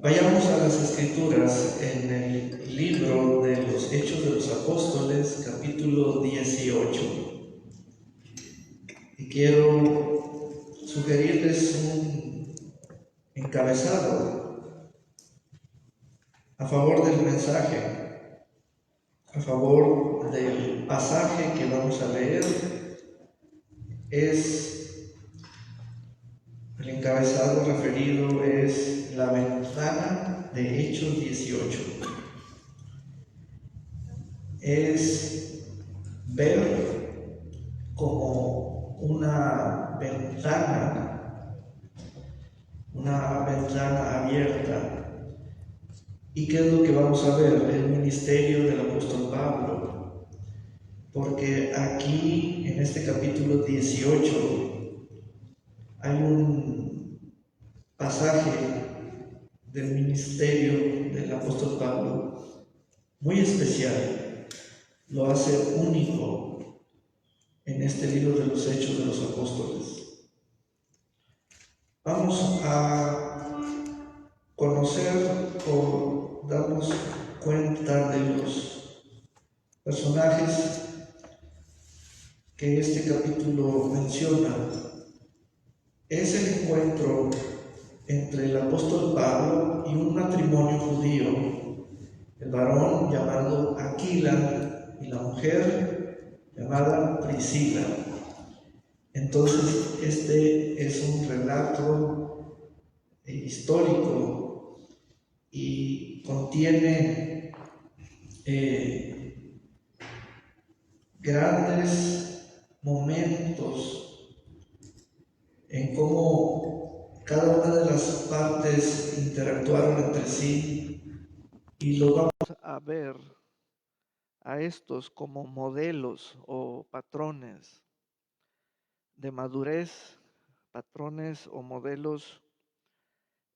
Vayamos a las Escrituras en el libro de los Hechos de los Apóstoles, capítulo 18. Y quiero sugerirles un encabezado a favor del mensaje, a favor del pasaje que vamos a leer. El encabezado referido es la ventana de Hechos 18. Es ver como una ventana abierta. ¿Y qué es lo que vamos a ver? El ministerio del apóstol Pablo. Porque aquí, en este capítulo 18, hay un pasaje del ministerio del apóstol Pablo muy especial. Lo hace único en este libro de los Hechos de los Apóstoles. Vamos a conocer o darnos cuenta de los personajes que este capítulo menciona. Es el encuentro entre el apóstol Pablo y un matrimonio judío, el varón llamado Aquila y la mujer llamada Priscila. Entonces, este es un relato histórico y contiene grandes momentos en cómo cada una de las partes interactuaron entre sí, y lo vamos a ver a estos como modelos o patrones de madurez, patrones o modelos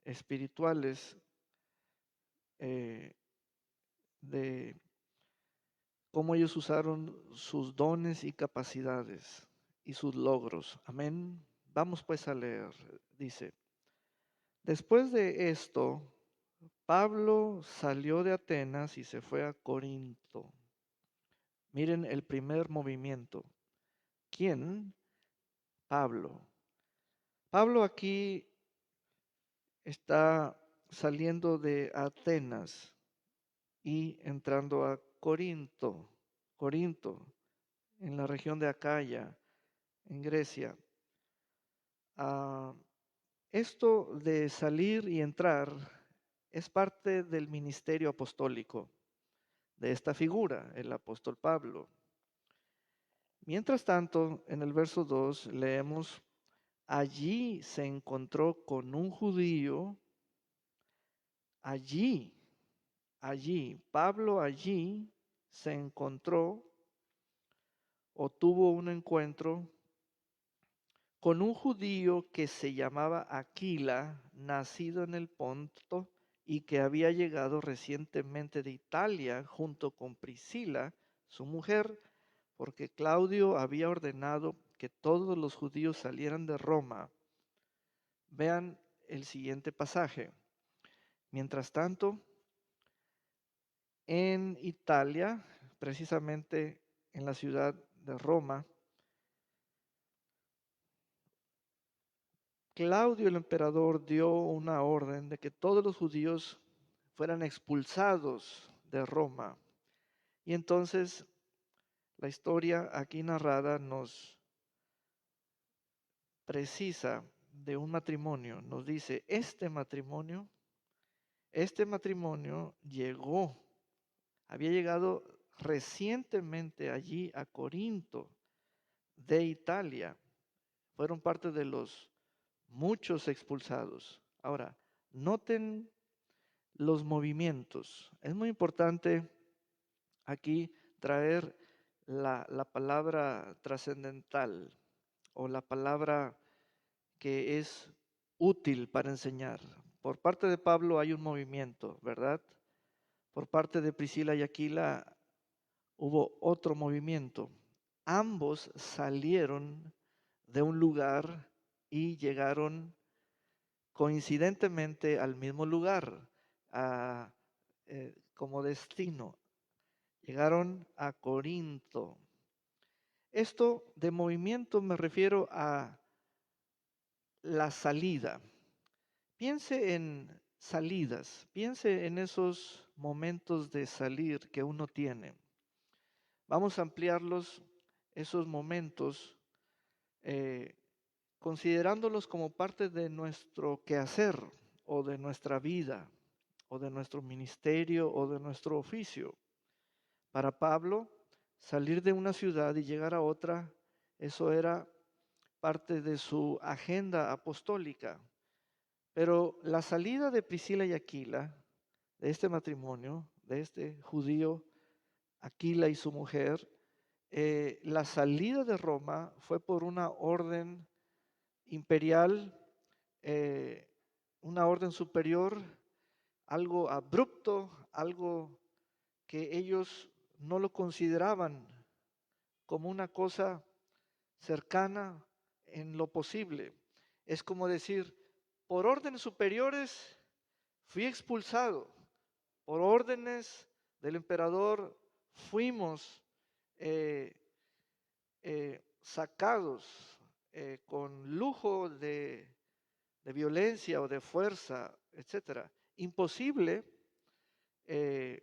espirituales eh, de cómo ellos usaron sus dones y capacidades y sus logros. Amén. Vamos pues a leer. Dice, después de esto, Pablo salió de Atenas y se fue a Corinto. Miren el primer movimiento. ¿Quién? Pablo. Pablo aquí está saliendo de Atenas y entrando a Corinto. Corinto, en la región de Acaya, en Grecia. Esto de salir y entrar es parte del ministerio apostólico de esta figura, el apóstol Pablo. Mientras tanto, en el verso 2 leemos, allí se encontró con un judío, Pablo allí se encontró o tuvo un encuentro con un judío que se llamaba Aquila, nacido en el Ponto y que había llegado recientemente de Italia junto con Priscila, su mujer, porque Claudio había ordenado que todos los judíos salieran de Roma. Vean el siguiente pasaje. Mientras tanto, en Italia, precisamente en la ciudad de Roma, Claudio el emperador dio una orden de que todos los judíos fueran expulsados de Roma. Y entonces la historia aquí narrada nos precisa de un matrimonio. Nos dice, este matrimonio había llegado recientemente allí a Corinto de Italia. Fueron parte de los muchos expulsados. Ahora, noten los movimientos. Es muy importante aquí traer la palabra trascendental o la palabra que es útil para enseñar. Por parte de Pablo hay un movimiento, ¿verdad? Por parte de Priscila y Aquila hubo otro movimiento. Ambos salieron de un lugar y llegaron coincidentemente al mismo lugar, como destino. Llegaron a Corinto. Esto de movimiento me refiero a la salida. Piense en salidas, piense en esos momentos de salir que uno tiene. Vamos a ampliarlos, esos momentos, eh, considerándolos como parte de nuestro quehacer o de nuestra vida o de nuestro ministerio o de nuestro oficio. Para Pablo, salir de una ciudad y llegar a otra, eso era parte de su agenda apostólica. Pero la salida de Priscila y Aquila, de este matrimonio, de este judío, Aquila y su mujer, la salida de Roma fue por una orden imperial, eh, una orden superior, algo abrupto, algo que ellos no lo consideraban como una cosa cercana en lo posible. Es como decir, por órdenes superiores fui expulsado, por órdenes del emperador fuimos eh, sacados con lujo de violencia o de fuerza, etcétera. Imposible eh,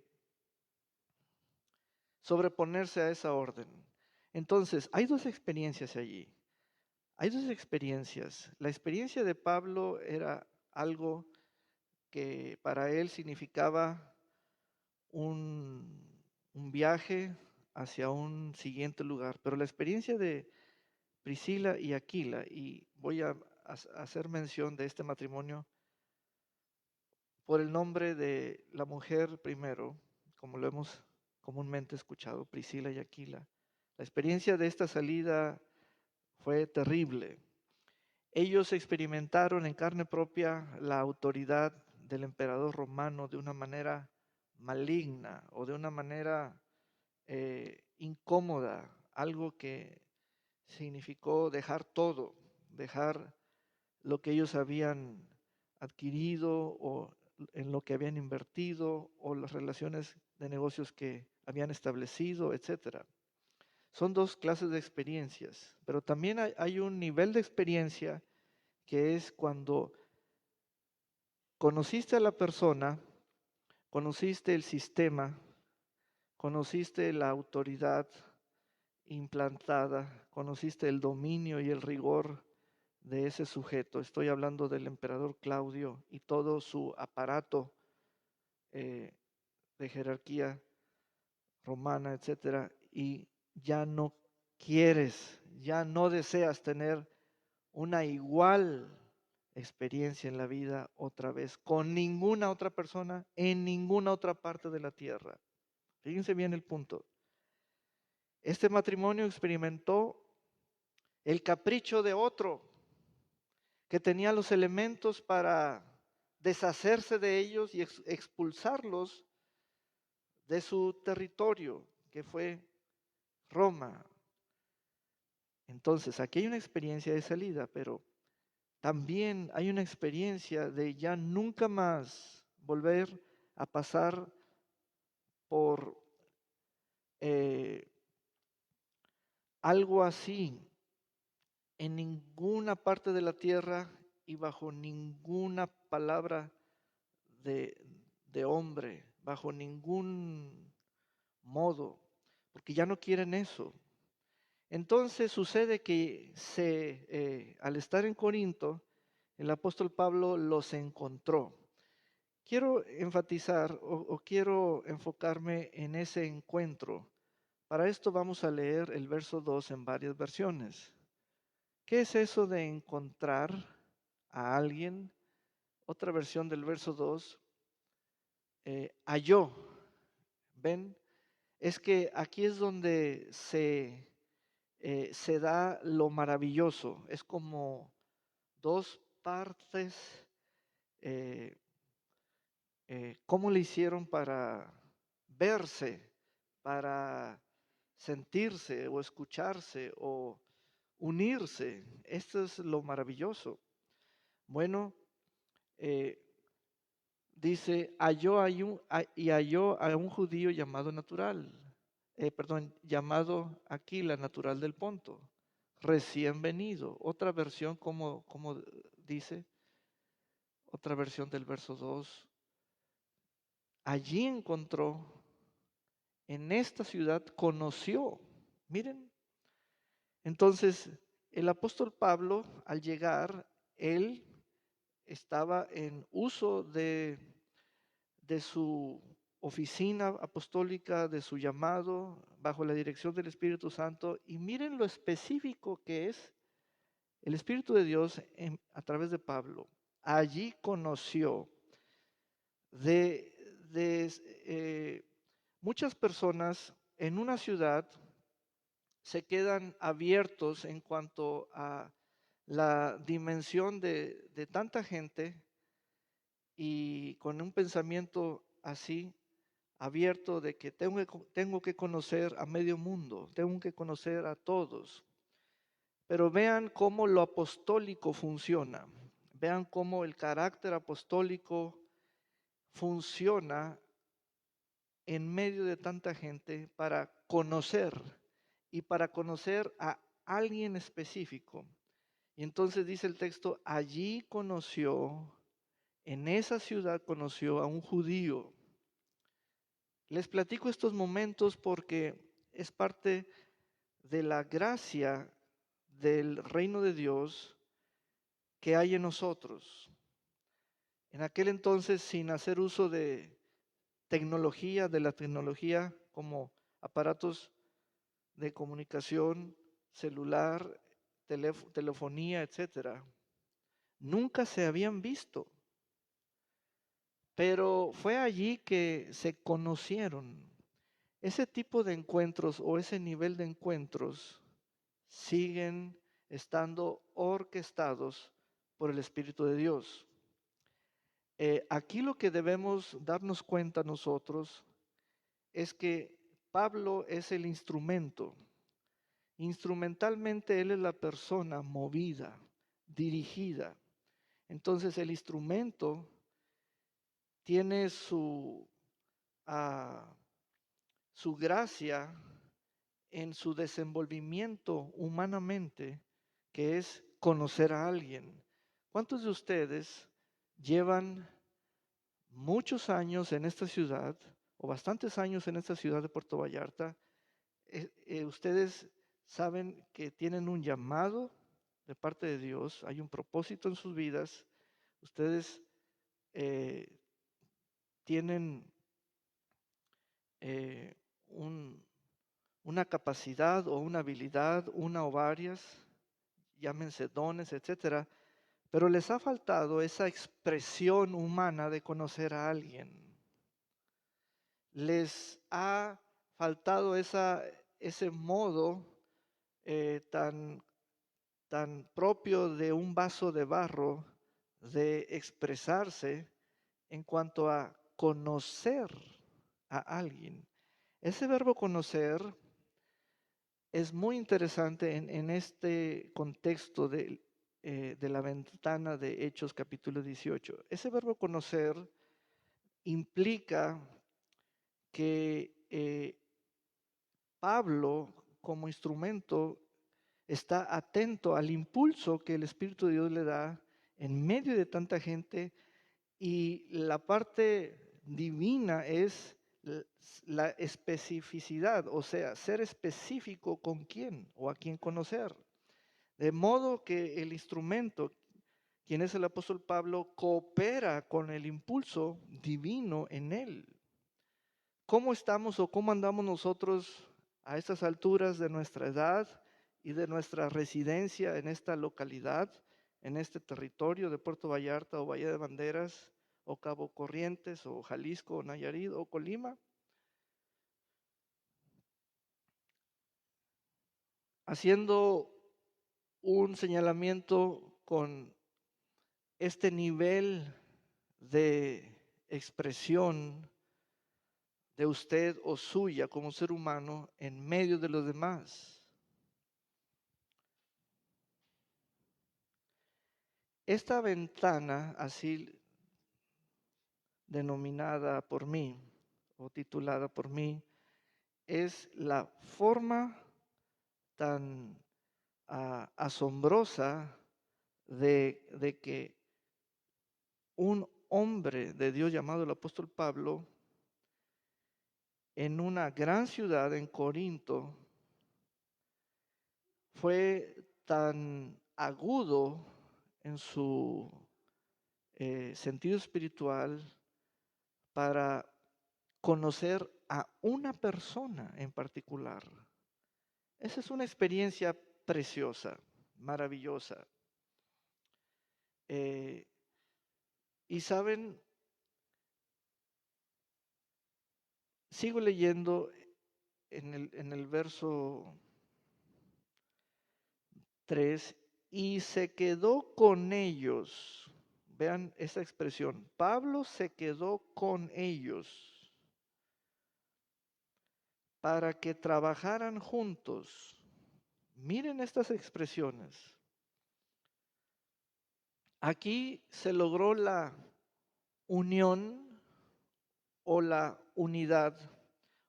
sobreponerse a esa orden. Entonces, hay dos experiencias allí. Hay dos experiencias. La experiencia de Pablo era algo que para él significaba un viaje hacia un siguiente lugar, pero la experiencia de Priscila y Aquila, y voy a hacer mención de este matrimonio por el nombre de la mujer primero, como lo hemos comúnmente escuchado, Priscila y Aquila. La experiencia de esta salida fue terrible. Ellos experimentaron en carne propia la autoridad del emperador romano de una manera maligna o de una manera incómoda, algo que significó dejar todo, dejar lo que ellos habían adquirido o en lo que habían invertido o las relaciones de negocios que habían establecido, etcétera. Son dos clases de experiencias, pero también hay un nivel de experiencia que es cuando conociste a la persona, conociste el sistema, conociste la autoridad implantada, conociste el dominio y el rigor de ese sujeto. Estoy hablando del emperador Claudio y todo su aparato eh, de jerarquía romana, etcétera, y ya no quieres, ya no deseas tener una igual experiencia en la vida otra vez con ninguna otra persona en ninguna otra parte de la tierra. Fíjense bien el punto. Este matrimonio experimentó el capricho de otro que tenía los elementos para deshacerse de ellos y expulsarlos de su territorio, que fue Roma. Entonces, aquí hay una experiencia de salida, pero también hay una experiencia de ya nunca más volver a pasar por algo así en ninguna parte de la tierra y bajo ninguna palabra de, de hombre, bajo ningún modo, porque ya no quieren eso. Entonces sucede que al estar en Corinto, el apóstol Pablo los encontró. Quiero enfatizar o quiero enfocarme en ese encuentro. Para esto vamos a leer el verso 2 en varias versiones. ¿Qué es eso de encontrar a alguien? Otra versión del verso 2, halló. ¿Ven? Es que aquí es donde se da lo maravilloso. Es como dos partes. eh, ¿Cómo le hicieron para verse, para sentirse o escucharse o unirse? Esto es lo maravilloso. Bueno, eh, dice, halló a un judío llamado llamado Aquila, natural del Ponto, recién venido. Otra versión, como dice, otra versión del verso 2. Allí encontró, en esta ciudad conoció. Miren, entonces el apóstol Pablo, al llegar, él estaba en uso de su oficina apostólica, de su llamado, bajo la dirección del Espíritu Santo. Y miren lo específico que es el Espíritu de Dios a través de Pablo. Allí conoció de muchas personas en una ciudad se quedan abiertos en cuanto a la dimensión de tanta gente, y con un pensamiento así abierto de que tengo que conocer a medio mundo, tengo que conocer a todos. Pero vean cómo lo apostólico funciona, vean cómo el carácter apostólico funciona en medio de tanta gente para conocer y para conocer a alguien específico. Y entonces dice el texto, allí conoció, en esa ciudad conoció a un judío. Les platico estos momentos porque es parte de la gracia del reino de Dios que hay en nosotros. En aquel entonces, sin hacer uso de tecnología, de la tecnología como aparatos de comunicación, celular, telefonía, etcétera, nunca se habían visto. Pero fue allí que se conocieron. Ese tipo de encuentros o ese nivel de encuentros siguen estando orquestados por el Espíritu de Dios. Aquí lo que debemos darnos cuenta nosotros es que Pablo es el instrumento. Instrumentalmente él es la persona movida, dirigida. Entonces el instrumento tiene su gracia en su desenvolvimiento humanamente, que es conocer a alguien. ¿Cuántos de ustedes llevan muchos años en esta ciudad o bastantes años en esta ciudad de Puerto Vallarta? Ustedes saben que tienen un llamado de parte de Dios, hay un propósito en sus vidas. Ustedes eh, tienen eh, una capacidad o una habilidad, una o varias, llámense dones, etcétera, pero les ha faltado esa expresión humana de conocer a alguien. Les ha faltado ese modo tan propio de un vaso de barro de expresarse en cuanto a conocer a alguien. Ese verbo conocer es muy interesante en este contexto de la ventana de Hechos capítulo 18. Ese verbo conocer implica que Pablo como instrumento está atento al impulso que el Espíritu de Dios le da en medio de tanta gente, y la parte divina es la especificidad, o sea, ser específico con quién o a quién conocer. De modo que el instrumento, quien es el apóstol Pablo, coopera con el impulso divino en él. ¿Cómo estamos o cómo andamos nosotros a estas alturas de nuestra edad y de nuestra residencia en esta localidad, en este territorio de Puerto Vallarta o Bahía de Banderas o Cabo Corrientes o Jalisco o Nayarit o Colima? Haciendo un señalamiento con este nivel de expresión de usted o suya como ser humano en medio de los demás. Esta ventana, así denominada por mí o titulada por mí, es la forma tan asombrosa de que un hombre de Dios llamado el apóstol Pablo, en una gran ciudad, en Corinto, fue tan agudo en su sentido espiritual para conocer a una persona en particular. Esa es una experiencia preciosa, maravillosa. Y saben, sigo leyendo en el verso 3, y se quedó con ellos. Vean esa expresión. Pablo se quedó con ellos para que trabajaran juntos. Miren estas expresiones. Aquí se logró la unión o la unidad.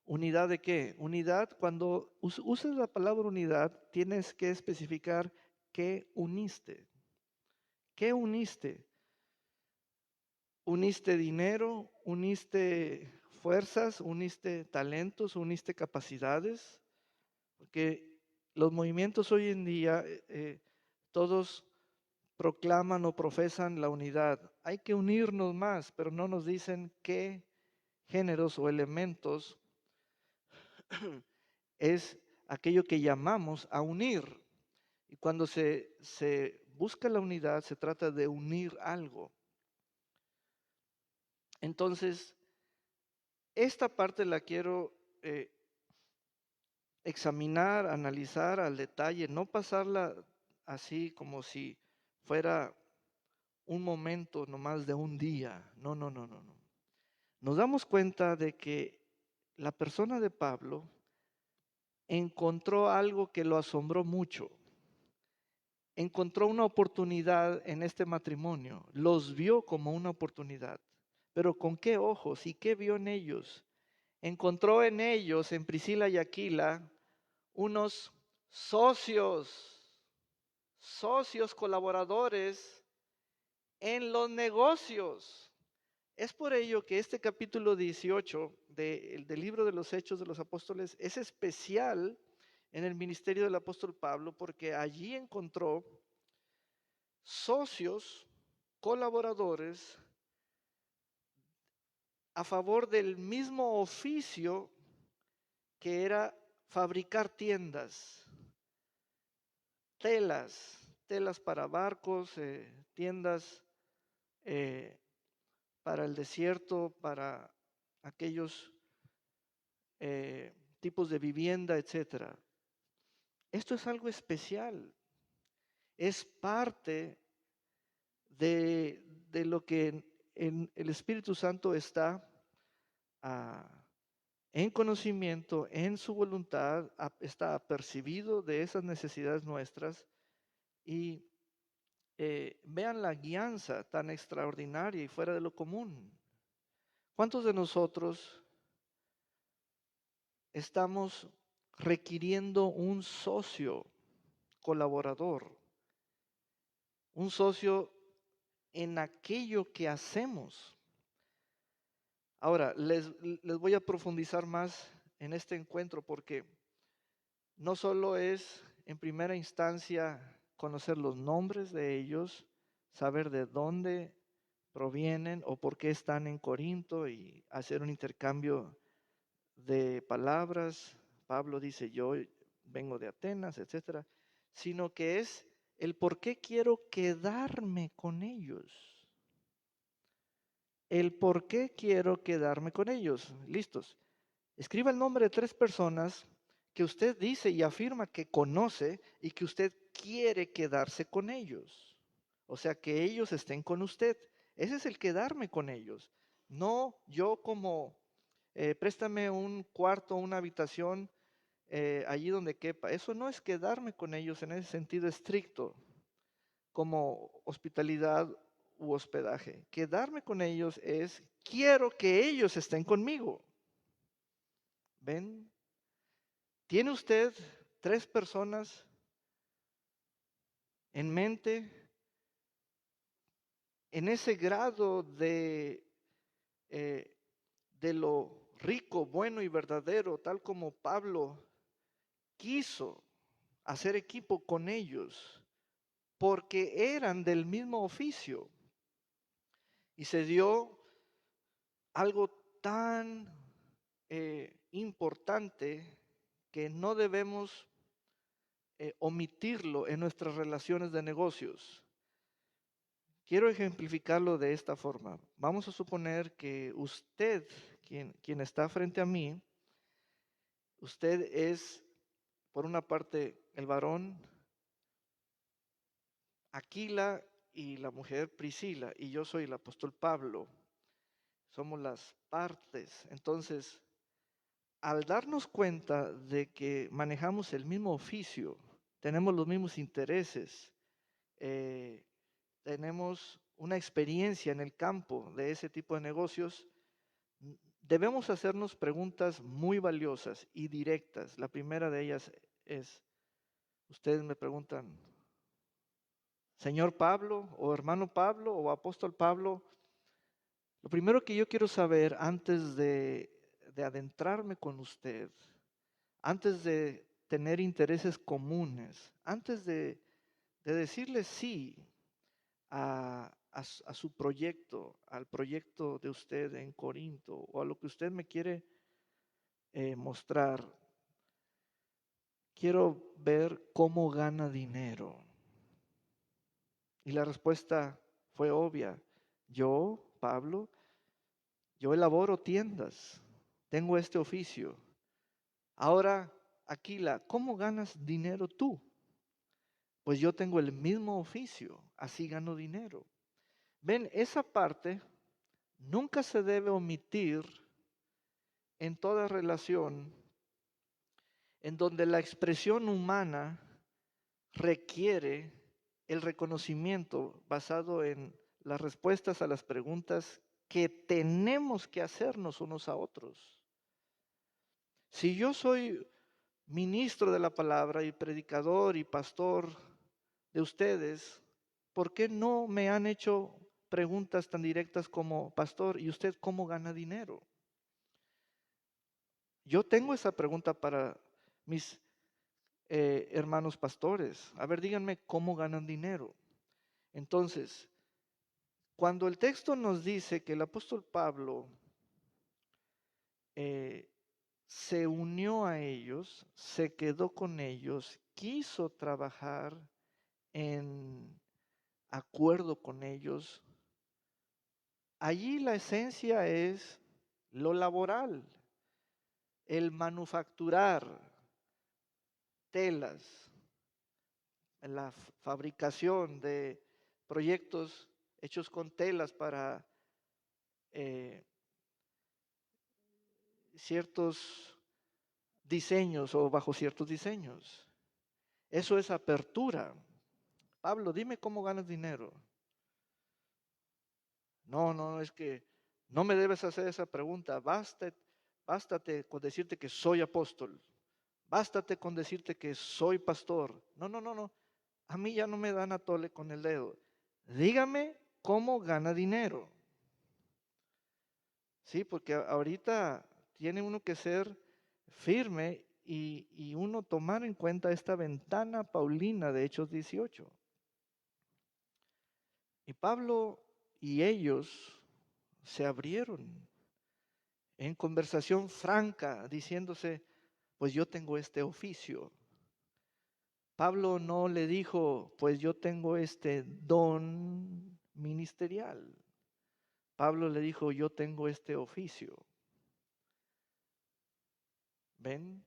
¿Unidad de qué? Unidad, cuando uses la palabra unidad, tienes que especificar qué uniste. ¿Qué uniste? ¿Uniste dinero? ¿Uniste fuerzas? ¿Uniste talentos? ¿Uniste capacidades? Porque los movimientos hoy en día, todos proclaman o profesan la unidad. Hay que unirnos más, pero no nos dicen qué géneros o elementos es aquello que llamamos a unir. Y cuando se busca la unidad, se trata de unir algo. Entonces, esta parte la quiero examinar, analizar al detalle, no pasarla así como si fuera un momento nomás de un día. No, no, no, no, no. Nos damos cuenta de que la persona de Pablo encontró algo que lo asombró mucho. Encontró una oportunidad en este matrimonio, los vio como una oportunidad, pero ¿con qué ojos y qué vio en ellos? Encontró en ellos, en Priscila y Aquila, unos socios colaboradores en los negocios. Es por ello que este capítulo 18 del libro de los Hechos de los Apóstoles es especial en el ministerio del apóstol Pablo, porque allí encontró socios, colaboradores a favor del mismo oficio que era fabricar telas para barcos, tiendas para el desierto, para aquellos tipos de vivienda, etcétera. Esto es algo especial. Es parte de lo que en el Espíritu Santo está en conocimiento, en su voluntad, está apercibido de esas necesidades nuestras y vean la guianza tan extraordinaria y fuera de lo común. ¿Cuántos de nosotros estamos requiriendo un socio colaborador, un socio en aquello que hacemos? Ahora, les voy a profundizar más en este encuentro porque no solo es en primera instancia conocer los nombres de ellos, saber de dónde provienen o por qué están en Corinto y hacer un intercambio de palabras. Pablo dice, yo vengo de Atenas, etcétera, sino que es el por qué quiero quedarme con ellos. El por qué quiero quedarme con ellos. Listos. Escriba el nombre de 3 personas que usted dice y afirma que conoce y que usted quiere quedarse con ellos. O sea, que ellos estén con usted. Ese es el quedarme con ellos. No yo como, préstame un cuarto, una habitación allí donde quepa. Eso no es quedarme con ellos en ese sentido estricto, como hospitalidad u hospedaje. Quedarme con ellos es, quiero que ellos estén conmigo. ¿Ven? ¿Tiene usted 3 personas en mente en ese grado eh, de lo rico, bueno y verdadero, tal como Pablo quiso hacer equipo con ellos, porque eran del mismo oficio? Y se dio algo tan importante que no debemos omitirlo en nuestras relaciones de negocios. Quiero ejemplificarlo de esta forma. Vamos a suponer que usted, quien está frente a mí, usted es, por una parte, el varón Aquila y la mujer Priscila, y yo soy el apóstol Pablo. Somos las partes. Entonces, al darnos cuenta de que manejamos el mismo oficio, tenemos los mismos intereses, eh, tenemos una experiencia en el campo de ese tipo de negocios, debemos hacernos preguntas muy valiosas y directas. La primera de ellas es, ustedes me preguntan, señor Pablo o hermano Pablo o apóstol Pablo, lo primero que yo quiero saber antes de adentrarme con usted, antes de tener intereses comunes, antes de decirle sí a su proyecto, al proyecto de usted en Corinto o a lo que usted me quiere mostrar, quiero ver cómo gana dinero. Y la respuesta fue obvia. Yo, Pablo, yo elaboro tiendas, tengo este oficio. Ahora, Aquila, ¿cómo ganas dinero tú? Pues yo tengo el mismo oficio, así gano dinero. Ven, esa parte nunca se debe omitir en toda relación en donde la expresión humana requiere el reconocimiento basado en las respuestas a las preguntas que tenemos que hacernos unos a otros. Si yo soy ministro de la palabra y predicador y pastor de ustedes, ¿por qué no me han hecho preguntas tan directas como, pastor, ¿y usted cómo gana dinero? Yo tengo esa pregunta para mis hermanos pastores. A ver, díganme cómo ganan dinero. Entonces, cuando el texto nos dice que el apóstol Pablo eh, se unió a ellos, se quedó con ellos, quiso trabajar en acuerdo con ellos, allí la esencia es lo laboral, el manufacturar telas, la fabricación de proyectos hechos con telas para eh, ciertos diseños o bajo ciertos diseños. Eso es apertura. Pablo, dime cómo ganas dinero. No, es que no me debes hacer esa pregunta. Bástate con decirte que soy apóstol. Bástate con decirte que soy pastor. No. A mí ya no me dan a tole con el dedo. Dígame cómo gana dinero. Sí, porque ahorita tiene uno que ser firme y uno tomar en cuenta esta ventana paulina de Hechos 18. Y Pablo y ellos se abrieron en conversación franca, diciéndose, pues yo tengo este oficio. Pablo no le dijo, pues yo tengo este don ministerial. Pablo le dijo, yo tengo este oficio. ¿Ven?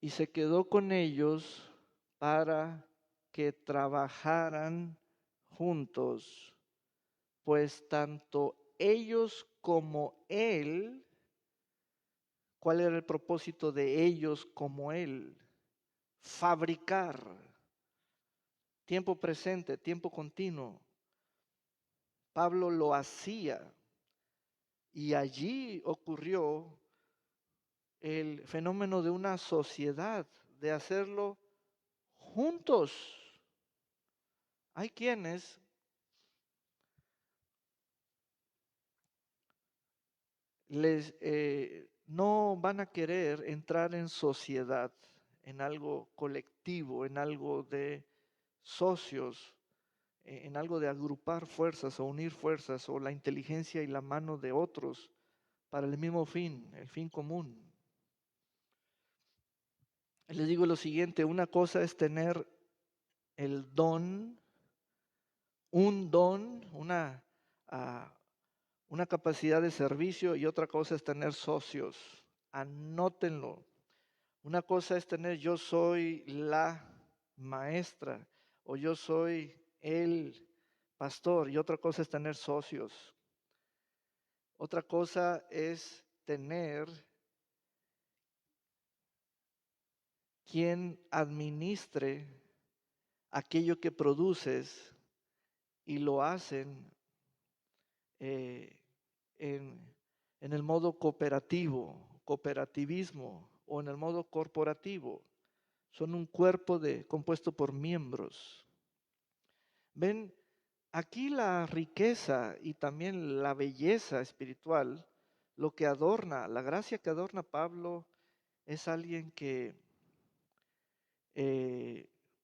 Y se quedó con ellos para que trabajaran juntos, pues tanto ellos como él ¿Cuál era el propósito de ellos como él? Fabricar. Tiempo presente, tiempo continuo. Pablo lo hacía y allí ocurrió el fenómeno de una sociedad, de hacerlo juntos. Hay quienes no van a querer entrar en sociedad, en algo colectivo, en algo de socios, en algo de agrupar fuerzas o unir fuerzas o la inteligencia y la mano de otros para el mismo fin, el fin común. Les digo lo siguiente, una cosa es tener el don, un don, una capacidad de servicio y otra cosa es tener socios. Anótenlo. Una cosa es tener yo soy la maestra o yo soy el pastor y otra cosa es tener socios. Otra cosa es tener quien administre aquello que produces y lo hacen eh, en el modo cooperativismo o en el modo corporativo. Son un cuerpo compuesto por miembros. Ven, aquí la riqueza y también la belleza espiritual, lo que adorna, la gracia que adorna Pablo es alguien que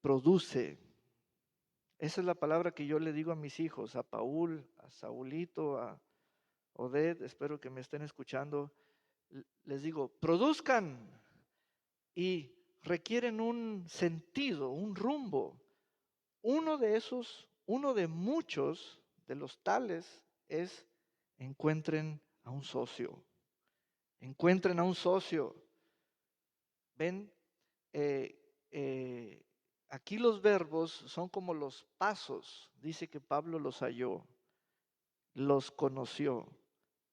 produce. Esa es la palabra que yo le digo a mis hijos, a Paul, a Saulito, a Oded, espero que me estén escuchando. Les digo, produzcan y requieren un sentido, un rumbo. Uno de esos, uno de muchos de los tales es encuentren a un socio. Encuentren a un socio. Ven, eh, eh, aquí los verbos son como los pasos. Dice que Pablo los halló, los conoció,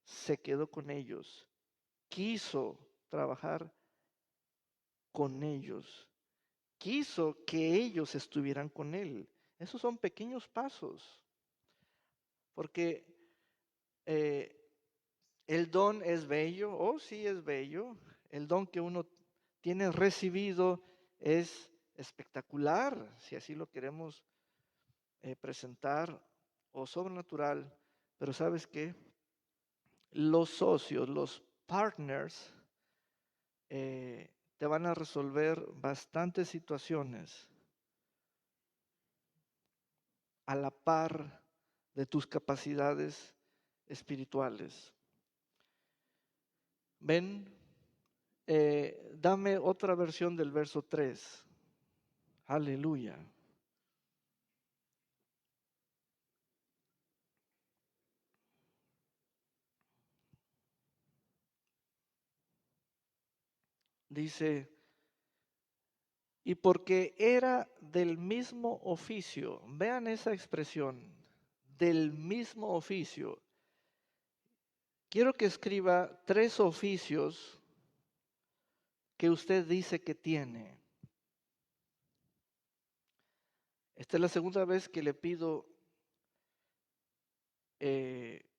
se quedó con ellos, quiso trabajar con ellos, quiso que ellos estuvieran con él. Esos son pequeños pasos, porque el don es bello, sí es bello, el don que uno tiene recibido es espectacular, si así lo queremos presentar, o sobrenatural, pero ¿sabes qué? Los socios, los partners, te van a resolver bastantes situaciones a la par de tus capacidades espirituales. Ven, dame otra versión del verso 3. Aleluya. Dice, y porque era del mismo oficio, vean esa expresión, del mismo oficio. Quiero que escriba 3 oficios que usted dice que tiene. Esta es la segunda vez que le pido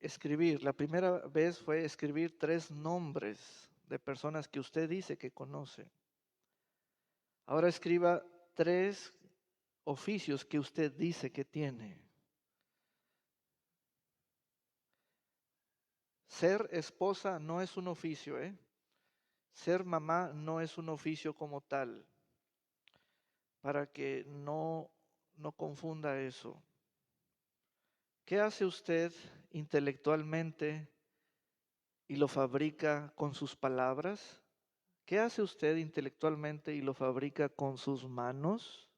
escribir. La primera vez fue escribir 3 nombres de personas que usted dice que conoce. Ahora escriba 3 oficios que usted dice que tiene. Ser esposa no es un oficio, ¿eh? Ser mamá no es un oficio como tal, para que no confunda eso. ¿Qué hace usted intelectualmente y lo fabrica con sus palabras? ¿Qué hace usted intelectualmente y lo fabrica con sus manos?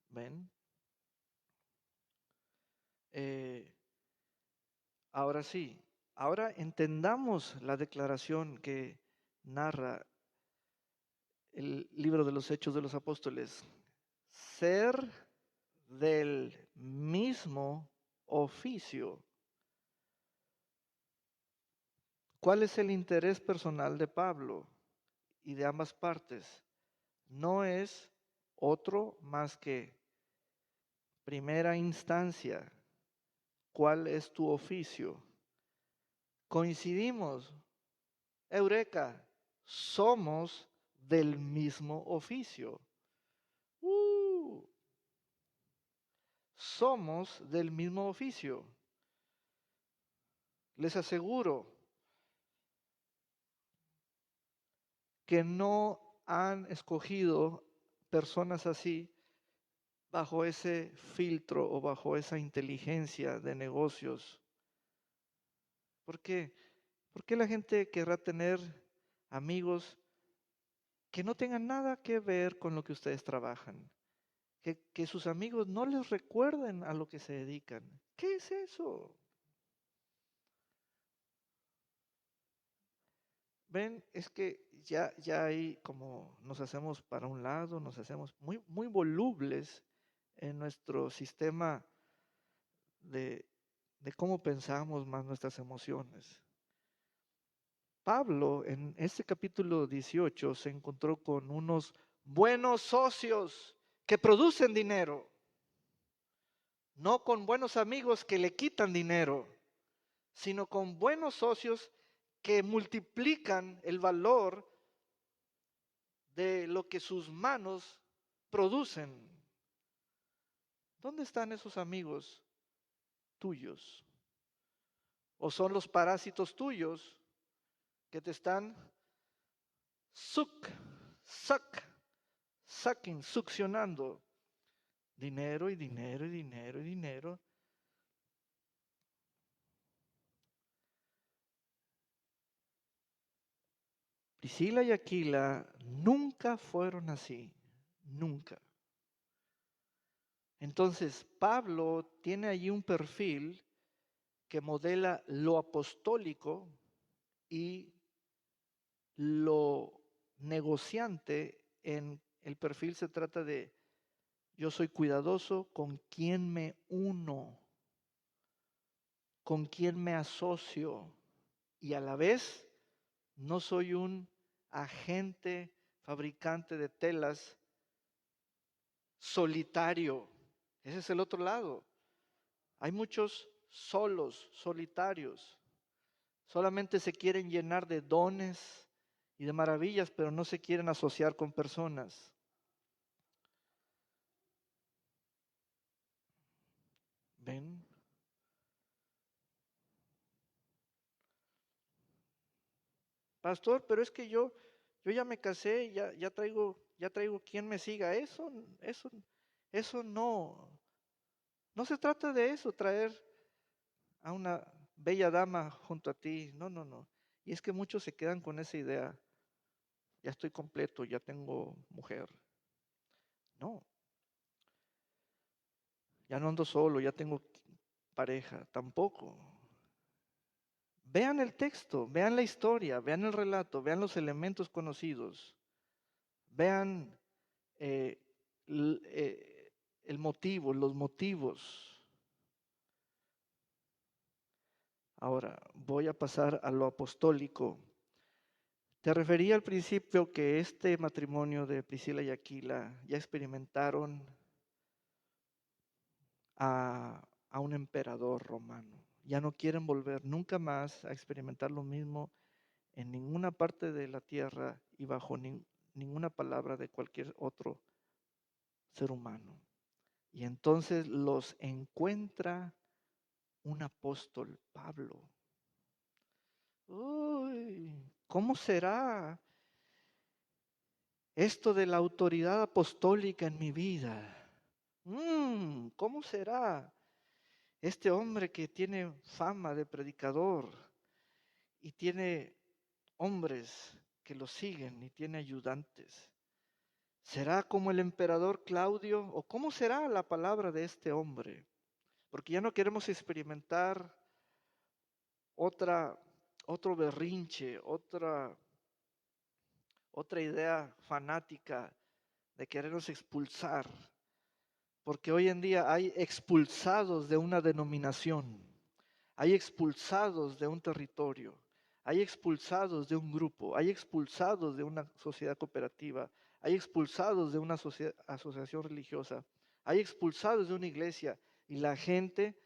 ¿Ven? Ahora sí, ahora entendamos la declaración que narra el libro de los Hechos de los Apóstoles. Ser del mismo oficio. ¿Cuál es el interés personal de Pablo y de ambas partes? No es otro más que primera instancia. ¿Cuál es tu oficio? Coincidimos. Eureka, somos del mismo oficio. Uh, somos del mismo oficio. Les aseguro que no han escogido personas así bajo ese filtro o bajo esa inteligencia de negocios. ¿Por qué? ¿Por qué la gente querrá tener amigos que no tengan nada que ver con lo que ustedes trabajan? Que sus amigos no les recuerden a lo que se dedican. ¿Qué es eso? Ven, es que ya ahí como nos hacemos para un lado, nos hacemos muy volubles en nuestro sistema de, de cómo pensamos más nuestras emociones. Pablo en este capítulo 18 se encontró con unos buenos socios que producen dinero, no con buenos amigos que le quitan dinero, sino con buenos socios que multiplican el valor de lo que sus manos producen. ¿Dónde están esos amigos tuyos? ¿O son los parásitos tuyos que te están succionando dinero y dinero y dinero y dinero? Priscila y Aquila nunca fueron así, nunca. Entonces, Pablo tiene allí un perfil que modela lo apostólico y lo negociante. En el perfil se trata de yo soy cuidadoso con quién me uno, con quién me asocio y a la vez no soy un agente fabricante de telas solitario. Ese es el otro lado. Hay muchos solos, solitarios. Solamente se quieren llenar de dones y de maravillas, pero no se quieren asociar con personas. ¿Ven? Pastor, pero es que yo ya me casé, ya traigo quien me siga. Eso no. No se trata de eso, traer a una bella dama junto a ti. No, no, no. Y es que muchos se quedan con esa idea. Ya estoy completo, ya tengo mujer. No, ya no ando solo, ya tengo pareja. Tampoco. Vean el texto, vean la historia, vean el relato, vean los elementos conocidos, vean eh, el motivo, los motivos. Ahora voy a pasar a lo apostólico. Te refería al principio que este matrimonio de Priscila y Aquila ya experimentaron a un emperador romano. Ya no quieren volver nunca más a experimentar lo mismo en ninguna parte de la tierra y bajo ninguna palabra de cualquier otro ser humano. Y entonces los encuentra un apóstol, Pablo. Uy, ¿cómo será esto de la autoridad apostólica en mi vida? ¿Cómo será este hombre que tiene fama de predicador y tiene hombres que lo siguen y tiene ayudantes? ¿Será como el emperador Claudio o cómo será la palabra de este hombre? Porque ya no queremos experimentar otro berrinche, otra idea fanática de querernos expulsar. Porque hoy en día hay expulsados de una denominación, hay expulsados de un territorio, hay expulsados de un grupo, hay expulsados de una sociedad cooperativa, hay expulsados de una asociación religiosa, hay expulsados de una iglesia y la gente,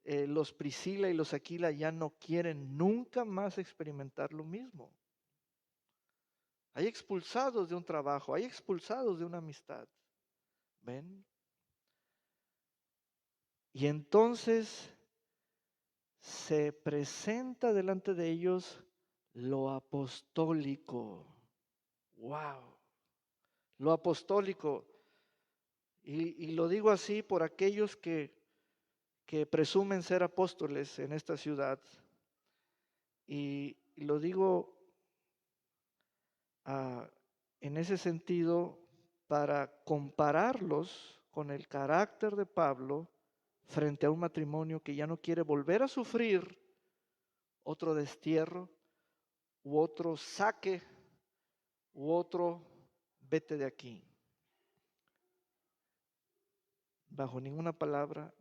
los Priscila y los Aquila ya no quieren nunca más experimentar lo mismo. Hay expulsados de un trabajo, hay expulsados de una amistad. ¿Ven? Y entonces se presenta delante de ellos lo apostólico. ¡Wow! Lo apostólico. Y lo digo así por aquellos que presumen ser apóstoles en esta ciudad. Y lo digo en ese sentido para compararlos con el carácter de Pablo frente a un matrimonio que ya no quiere volver a sufrir otro destierro u otro saque u otro vete de aquí. Bajo ninguna palabra,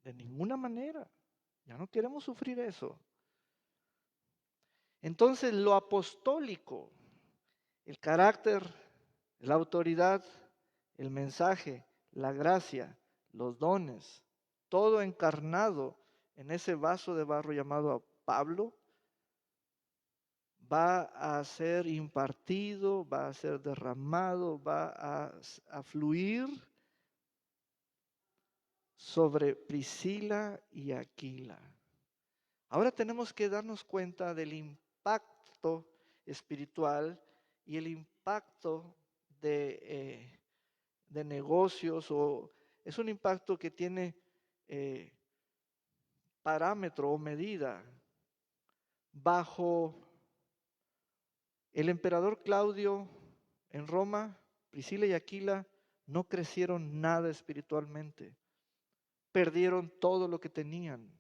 de ninguna manera. Ya no queremos sufrir eso. Entonces lo apostólico, el carácter, la autoridad, el mensaje, la gracia, los dones, todo encarnado en ese vaso de barro llamado Pablo, va a ser impartido, va a ser derramado, va a fluir sobre Priscila y Aquila. Ahora tenemos que darnos cuenta del impacto espiritual y el impacto de negocios, o es un impacto que tiene parámetro o medida. Bajo el emperador Claudio en Roma, Priscila y Aquila no crecieron nada espiritualmente, perdieron todo lo que tenían,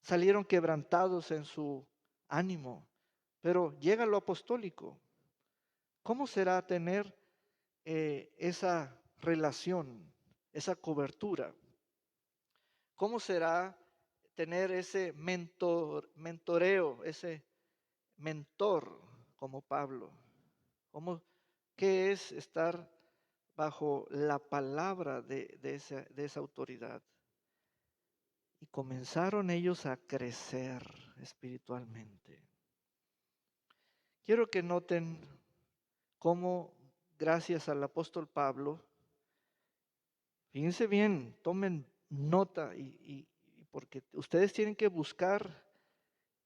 salieron quebrantados en su ánimo, pero llega lo apostólico. ¿Cómo será tener esa relación, esa cobertura? ¿Cómo será tener ese mentoreo, ese mentor como Pablo? ¿Qué es estar bajo la palabra de esa autoridad? Y comenzaron ellos a crecer espiritualmente. Quiero que noten cómo, gracias al apóstol Pablo, fíjense bien, tomen nota, y porque ustedes tienen que buscar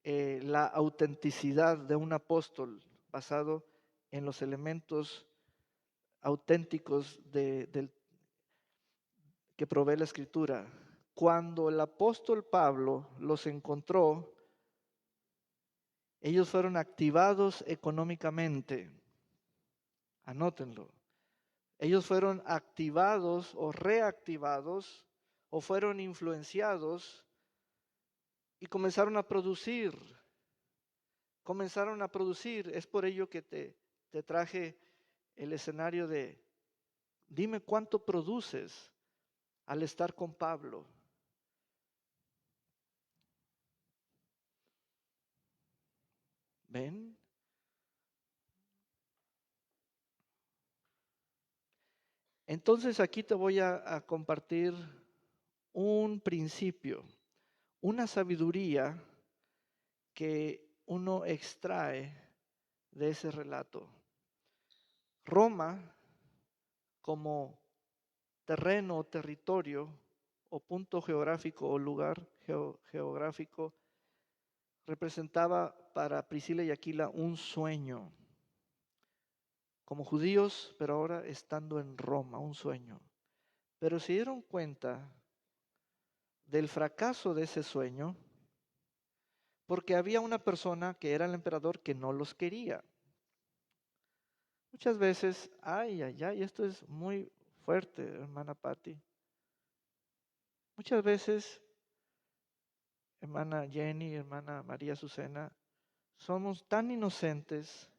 la autenticidad de un apóstol basado en los elementos auténticos que provee la Escritura. Cuando el apóstol Pablo los encontró, ellos fueron activados económicamente. Anótenlo. Ellos fueron activados o reactivados o fueron influenciados y comenzaron a producir. Comenzaron a producir. Es por ello que te traje el escenario de, dime cuánto produces al estar con Pablo. ¿Ven? Entonces aquí te voy a compartir un principio, una sabiduría que uno extrae de ese relato. Roma, como terreno o territorio o punto geográfico o lugar geográfico, representaba para Priscila y Aquila un sueño. Como judíos, pero ahora estando en Roma, un sueño. Pero se dieron cuenta del fracaso de ese sueño porque había una persona que era el emperador que no los quería. Muchas veces, ay, esto es muy fuerte, hermana Patti. Muchas veces, hermana Jenny, hermana María Azucena, somos tan inocentes,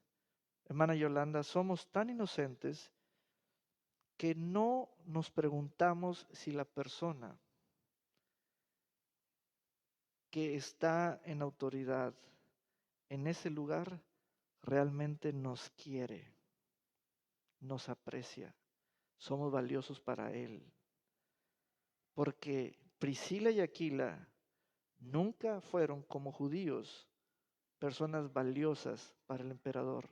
hermana Yolanda, somos tan inocentes que no nos preguntamos si la persona que está en autoridad en ese lugar realmente nos quiere, nos aprecia, somos valiosos para Él. Porque Priscila y Aquila nunca fueron como judíos personas valiosas para el emperador.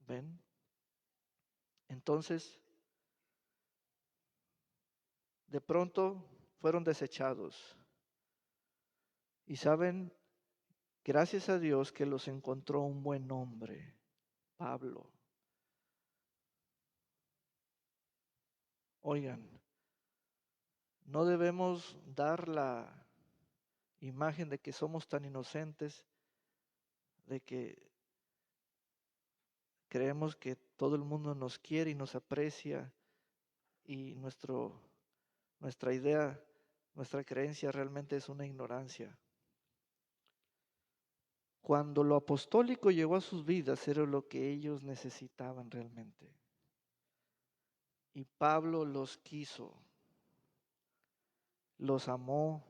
¿Ven? Entonces, de pronto fueron desechados. Y saben, gracias a Dios que los encontró un buen hombre, Pablo. Oigan, no debemos dar la imagen de que somos tan inocentes, de que creemos que todo el mundo nos quiere y nos aprecia y nuestra idea, nuestra creencia realmente es una ignorancia. Cuando lo apostólico llegó a sus vidas era lo que ellos necesitaban realmente. Y Pablo los quiso, los amó,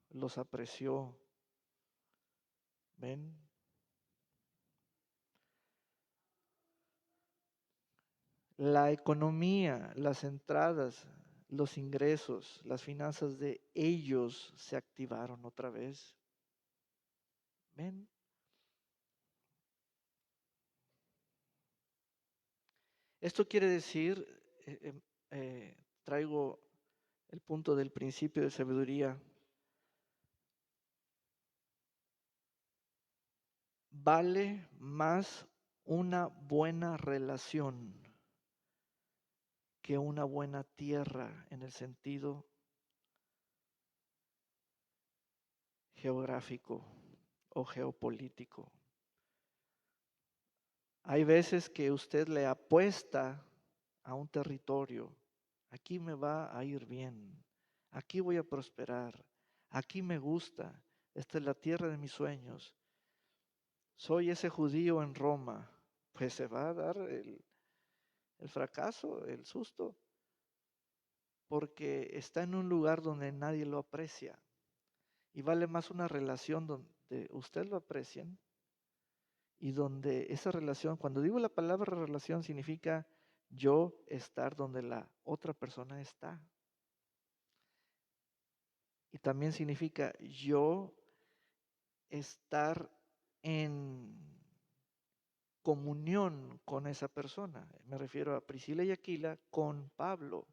los apreció. ¿Ven? La economía, las entradas, los ingresos, las finanzas de ellos se activaron otra vez. ¿Ven? Esto quiere decir, traigo el punto del principio de sabiduría. Vale más una buena relación que una buena tierra en el sentido geográfico o geopolítico. Hay veces que usted le apuesta a un territorio, aquí me va a ir bien, aquí voy a prosperar, aquí me gusta, esta es la tierra de mis sueños, soy ese judío en Roma, pues se va a dar el fracaso, el susto, porque está en un lugar donde nadie lo aprecia. Y vale más una relación donde usted lo aprecien y donde esa relación, cuando digo la palabra relación, significa yo estar donde la otra persona está. Y también significa yo estar en comunión con esa persona. Me refiero a Priscila y Aquila con Pablo.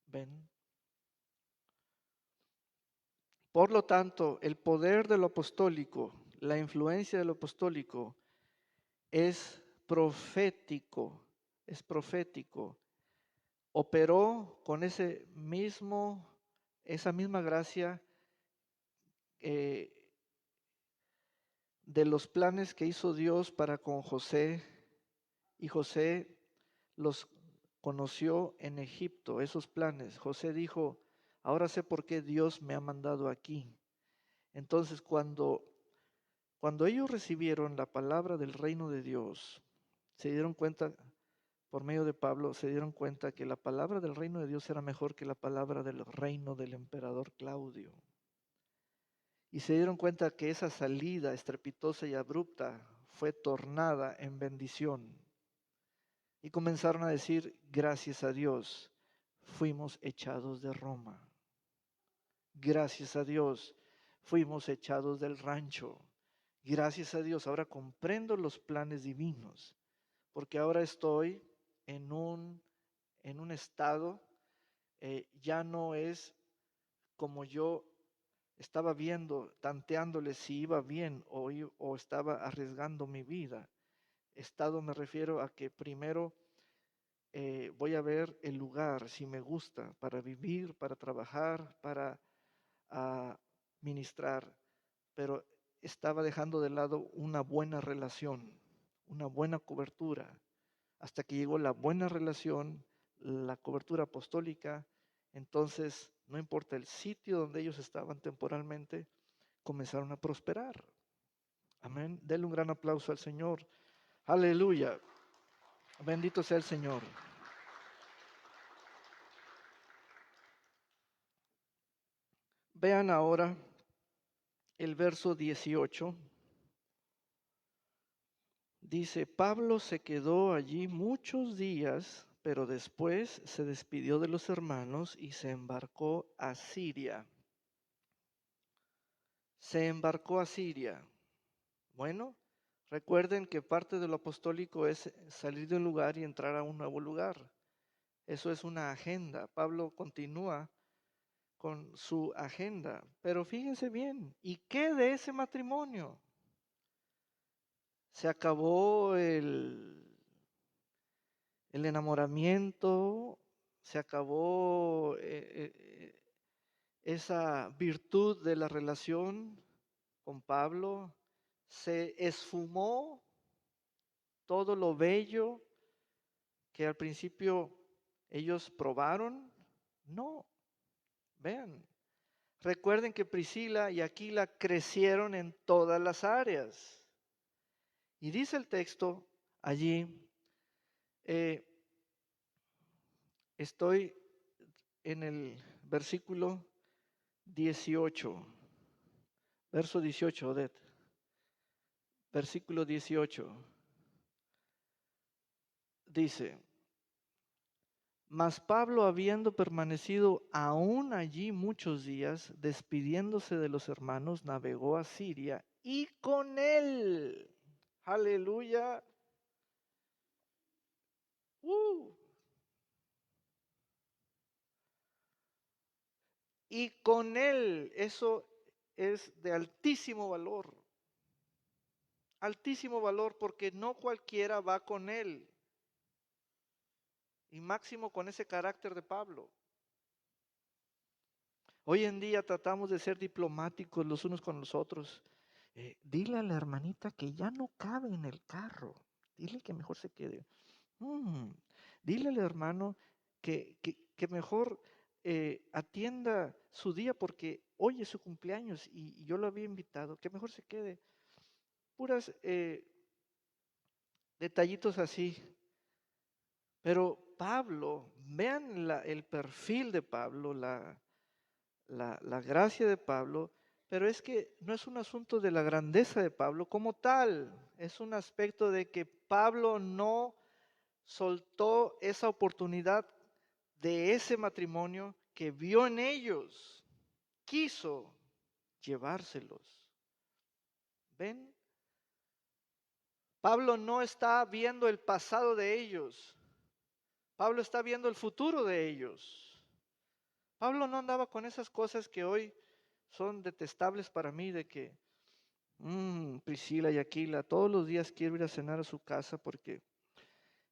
¿Ven? Por lo tanto, el poder de lo apostólico, la influencia de lo apostólico es profético, es profético. Operó con esa misma gracia eh, de los planes que hizo Dios para con José, y José los conoció en Egipto, esos planes. José dijo, ahora sé por qué Dios me ha mandado aquí. Entonces, cuando ellos recibieron la palabra del reino de Dios, se dieron cuenta, por medio de Pablo, se dieron cuenta que la palabra del reino de Dios era mejor que la palabra del reino del emperador Claudio. Y se dieron cuenta que esa salida estrepitosa y abrupta fue tornada en bendición. Y comenzaron a decir, gracias a Dios, fuimos echados de Roma. Gracias a Dios, fuimos echados del rancho. Gracias a Dios, ahora comprendo los planes divinos, porque ahora estoy en un estado, ya no es como yo estaba viendo, tanteándole si iba bien o estaba arriesgando mi vida. Estado me refiero a que primero voy a ver el lugar, si me gusta, para vivir, para trabajar, para ministrar, pero estaba dejando de lado una buena relación, una buena cobertura, hasta que llegó la buena relación, la cobertura apostólica. Entonces, no importa el sitio donde ellos estaban temporalmente, comenzaron a prosperar. Amén. Denle un gran aplauso al Señor. Aleluya. Bendito sea el Señor. Vean ahora el verso 18. Dice, Pablo se quedó allí muchos días, pero después se despidió de los hermanos y se embarcó a Siria. Se embarcó a Siria. Bueno, recuerden que parte de lo apostólico es salir de un lugar y entrar a un nuevo lugar. Eso es una agenda. Pablo continúa con su agenda. Pero fíjense bien, ¿y qué de ese matrimonio? Se acabó el enamoramiento, se acabó esa virtud de la relación con Pablo, se esfumó todo lo bello que al principio ellos probaron. No, vean, recuerden que Priscila y Aquila crecieron en todas las áreas. Y dice el texto allí, eh, estoy en el versículo 18, verso 18, Odette, versículo 18, dice, mas Pablo, habiendo permanecido aún allí muchos días, despidiéndose de los hermanos, navegó a Siria y con él, aleluya, uh, y con él, eso es de altísimo valor, porque no cualquiera va con él, y máximo con ese carácter de Pablo. Hoy en día tratamos de ser diplomáticos los unos con los otros. Dile a la hermanita que ya no cabe en el carro. Dile que mejor se quede. Dile al hermano que mejor atienda su día porque hoy es su cumpleaños y yo lo había invitado. Que mejor se quede. Puras detallitos así. Pero Pablo, vean el perfil de Pablo, la gracia de Pablo, pero es que no es un asunto de la grandeza de Pablo como tal, es un aspecto de que Pablo no soltó esa oportunidad de ese matrimonio que vio en ellos, quiso llevárselos. ¿Ven? Pablo no está viendo el pasado de ellos, Pablo está viendo el futuro de ellos. Pablo no andaba con esas cosas que hoy son detestables para mí, de que Priscila y Aquila, todos los días quiero ir a cenar a su casa porque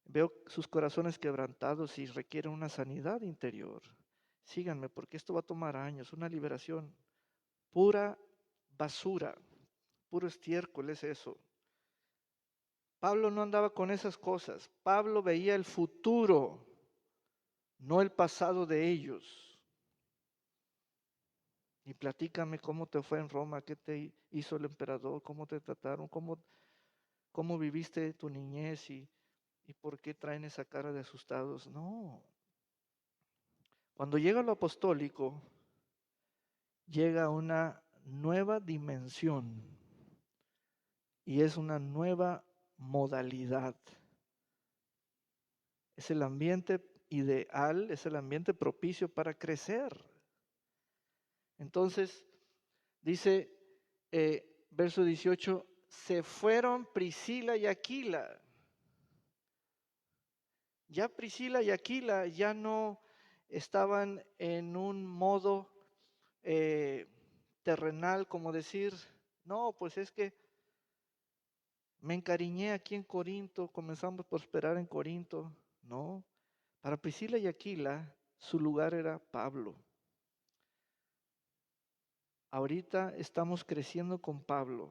veo sus corazones quebrantados y requieren una sanidad interior. Síganme porque esto va a tomar años, una liberación. Pura basura, puro estiércol es eso. Pablo no andaba con esas cosas. Pablo veía el futuro, no el pasado de ellos. Y platícame cómo te fue en Roma, qué te hizo el emperador, cómo te trataron, cómo viviste tu niñez y por qué traen esa cara de asustados. No. Cuando llega lo apostólico, llega una nueva dimensión y es una nueva modalidad. Es el ambiente ideal, es el ambiente propicio para crecer. Entonces, dice verso 18, se fueron Priscila y Aquila. Ya Priscila y Aquila ya no estaban en un modo terrenal, como decir, no, pues es que me encariñé aquí en Corinto, comenzamos a prosperar en Corinto. No, para Priscila y Aquila su lugar era Pablo. Ahorita estamos creciendo con Pablo.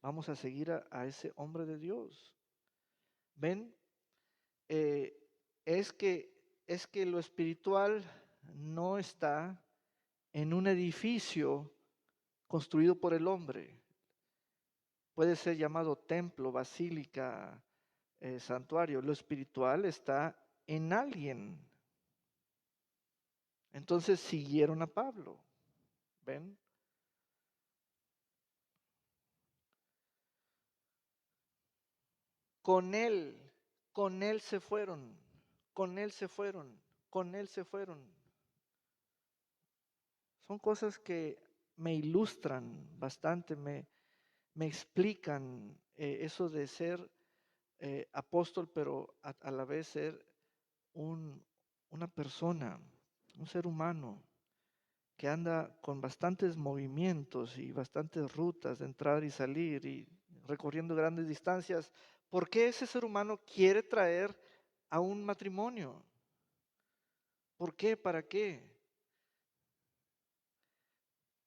Vamos a seguir a ese hombre de Dios. ¿Ven? Eh, es que lo espiritual no está en un edificio construido por el hombre. Puede ser llamado templo, basílica, santuario. Lo espiritual está en alguien. Entonces siguieron a Pablo. ¿Ven? con él se fueron, con él se fueron, con él se fueron. Son cosas que me ilustran bastante, me explican eso de ser apóstol, pero a la vez ser una persona, un ser humano que anda con bastantes movimientos y bastantes rutas de entrar y salir y recorriendo grandes distancias. ¿Por qué ese ser humano quiere traer a un matrimonio? ¿Por qué? ¿Para qué?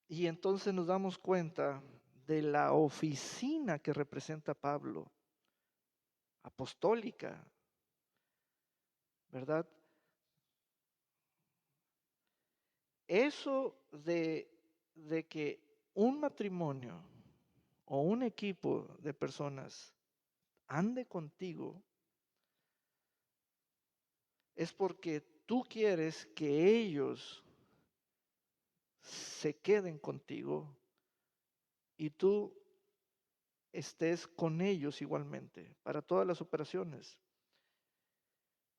Y entonces nos damos cuenta de la oficina que representa Pablo, apostólica, ¿verdad? Eso de que un matrimonio o un equipo de personas ande contigo es porque tú quieres que ellos se queden contigo y tú estés con ellos igualmente para todas las operaciones.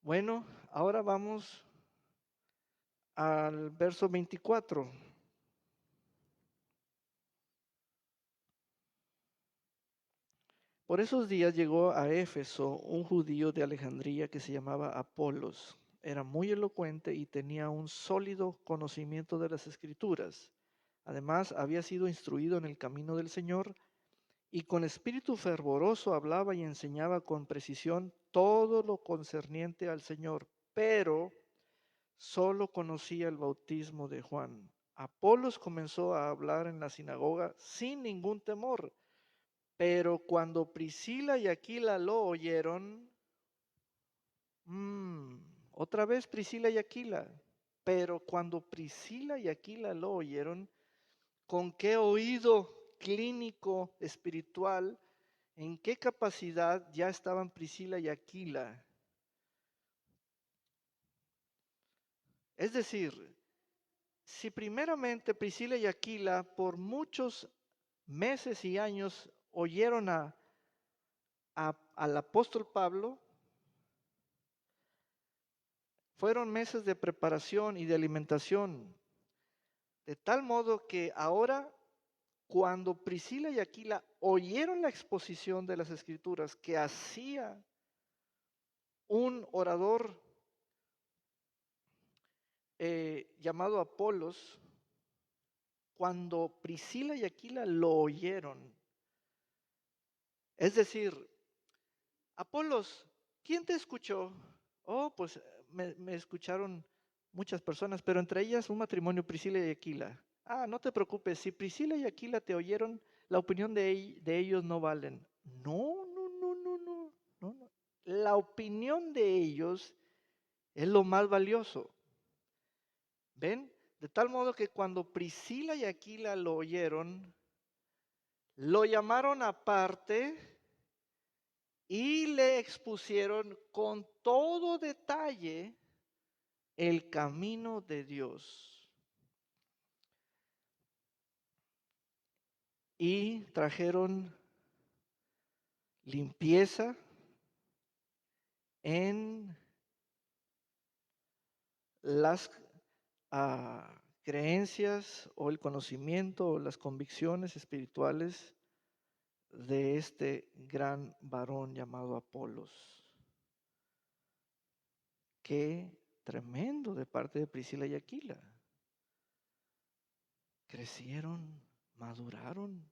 Bueno, ahora vamos al verso 24. Por esos días llegó a Éfeso un judío de Alejandría que se llamaba Apolos. Era muy elocuente y tenía un sólido conocimiento de las Escrituras. Además, había sido instruido en el camino del Señor y con espíritu fervoroso hablaba y enseñaba con precisión todo lo concerniente al Señor, pero solo conocía el bautismo de Juan. Apolos comenzó a hablar en la sinagoga sin ningún temor, pero cuando Priscila y Aquila lo oyeron, otra vez Priscila y Aquila, pero cuando Priscila y Aquila lo oyeron, ¿con qué oído clínico espiritual, en qué capacidad ya estaban Priscila y Aquila? Es decir, si primeramente Priscila y Aquila por muchos meses y años oyeron al apóstol Pablo, fueron meses de preparación y de alimentación, de tal modo que ahora, cuando Priscila y Aquila oyeron la exposición de las Escrituras que hacía un orador llamado Apolos, cuando Priscila y Aquila lo oyeron, es decir, Apolos, ¿quién te escuchó? Oh, pues me escucharon muchas personas, pero entre ellas un matrimonio, Priscila y Aquila. Ah, no te preocupes, si Priscila y Aquila te oyeron, la opinión de ellos no valen. No, no, no, no, no, no, no. La opinión de ellos es lo más valioso. ¿Ven? De tal modo que cuando Priscila y Aquila lo oyeron, lo llamaron aparte y le expusieron con todo detalle el camino de Dios. Y trajeron limpieza en las creencias o el conocimiento o las convicciones espirituales de este gran varón llamado Apolos. Qué tremendo de parte de Priscila y Aquila. Crecieron, maduraron.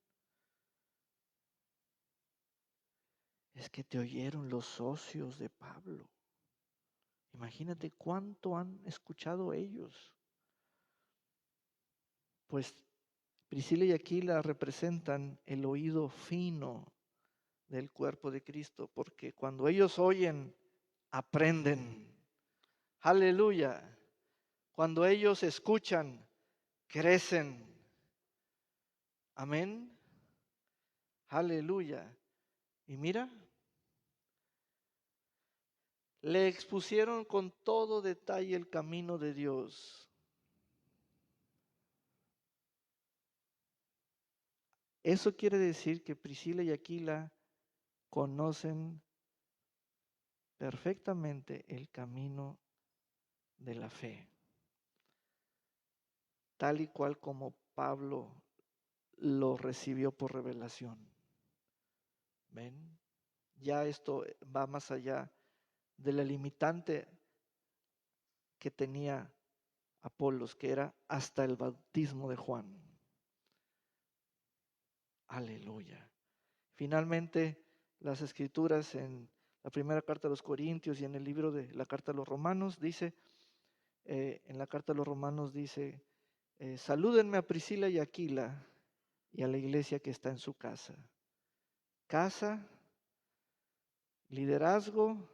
Es que te oyeron los socios de Pablo. Imagínate cuánto han escuchado ellos. Pues Priscila y Aquila representan el oído fino del cuerpo de Cristo, porque cuando ellos oyen, aprenden. Aleluya. Cuando ellos escuchan, crecen. Amén. Aleluya. Y mira, le expusieron con todo detalle el camino de Dios. Eso quiere decir que Priscila y Aquila conocen perfectamente el camino de la fe, tal y cual como Pablo lo recibió por revelación. ¿Ven? Ya esto va más allá de la limitante que tenía Apolos, que era hasta el bautismo de Juan. Aleluya. Finalmente, las escrituras en la primera carta a los Corintios y en el libro de la carta a los Romanos dice, en la carta a los Romanos dice, salúdenme a Priscila y Aquila y a la iglesia que está en su casa. Casa, liderazgo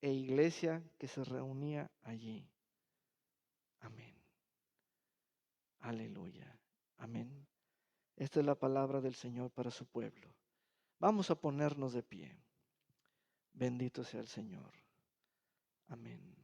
e iglesia que se reunía allí. Amén. Aleluya. Amén. Esta es la palabra del Señor para su pueblo. Vamos a ponernos de pie. Bendito sea el Señor. Amén.